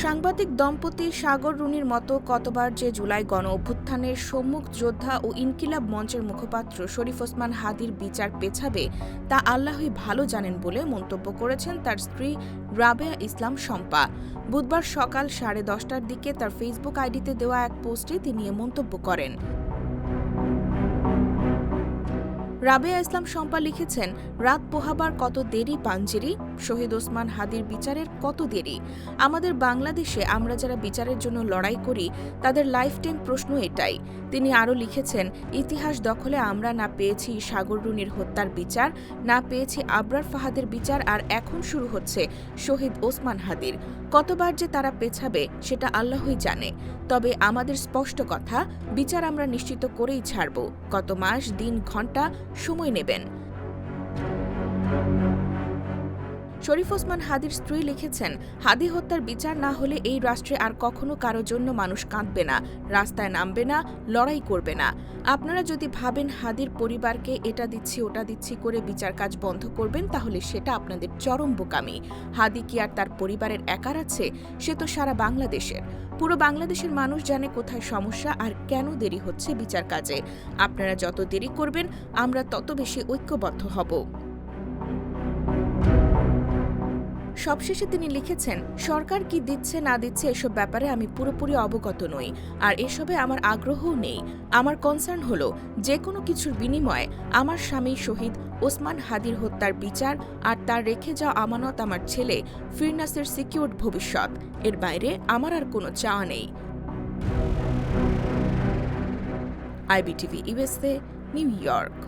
সাংবাদিক দম্পতি সাগর রুনির মতো কতবার যে জুলাই গণ অভ্যুত্থানের সম্মুখ যোদ্ধা ও ইনকিলাব মঞ্চের মুখপাত্র শরীফ ওসমান হাদির বিচার পেছাবে তা আল্লাহই ভালো জানেন বলে মন্তব্য করেছেন তার স্ত্রী রাবেয়া ইসলাম শম্পা। বুধবার সকাল 10:30টার দিকে তার ফেসবুক আইডিতে দেওয়া এক পোস্টে তিনি এ মন্তব্য করেন। রাবেয়া ইসলাম শম্পা লিখেছেন, রাত পোহাবার কত দেরি পাঞ্জেরি, শহীদ ওসমান হাদির বিচারের কত দেরি। আমাদের বাংলাদেশে আমরা যারা বিচারের জন্য লড়াই করি তাদের লাইফ টাইম প্রশ্ন এটাই। তিনি আরও লিখেছেন, ইতিহাস দখলে আমরা না পেয়েছি সাগর রুনির হত্যার বিচার, না পেয়েছি আবরার ফাহাদের বিচার, আর এখন শুরু হচ্ছে শহীদ ওসমান হাদির। কতবার যে তারা পেছাবে সেটা আল্লাহই জানে। তবে আমাদের স্পষ্ট কথা, বিচার আমরা নিশ্চিত করেই ছাড়ব। কত মাস, দিন, ঘণ্টা সময় নেবেন। শরীফ ওসমান হাদির স্ত্রী লিখেছেন, হাদি হত্যার বিচার না হলে এই রাষ্ট্রে আর কখনো কারো জন্য মানুষ কাঁদবে না, রাস্তায় নামবে না, লড়াই করবে না। আপনারা যদি ভাবেন হাদির পরিবারকে এটা দিচ্ছি ওটা দিচ্ছি করে বিচার কাজ বন্ধ করবেন, তাহলে সেটা আপনাদের চরম বোকামি। হাদি কি আর তার পরিবারের একার আছে? সে তো সারা বাংলাদেশের। পুরো বাংলাদেশের মানুষ জানে কোথায় সমস্যা আর কেন দেরি হচ্ছে বিচার কাজে। আপনারা যত দেরি করবেন আমরা তত বেশি ঐক্যবদ্ধ হব। সবশেষে তিনি লিখেছেন, সরকার কি দিচ্ছে না দিচ্ছে এসব ব্যাপারে আমি পুরোপুরি অবগত নই, আর এসবে আমার আগ্রহও নেই। আমার কনসার্ন হলো যে কোনো কিছুর বিনিময়ে আমার স্বামী শহীদ ওসমান হাদির হত্যার বিচার আর তার রেখে যাওয়া আমানত আমার ছেলে ফিরনাসের সিকিউরড ভবিষ্যৎ। এর বাইরে আমার আর কোনো চাওয়া নেই। IBTV USA, new York.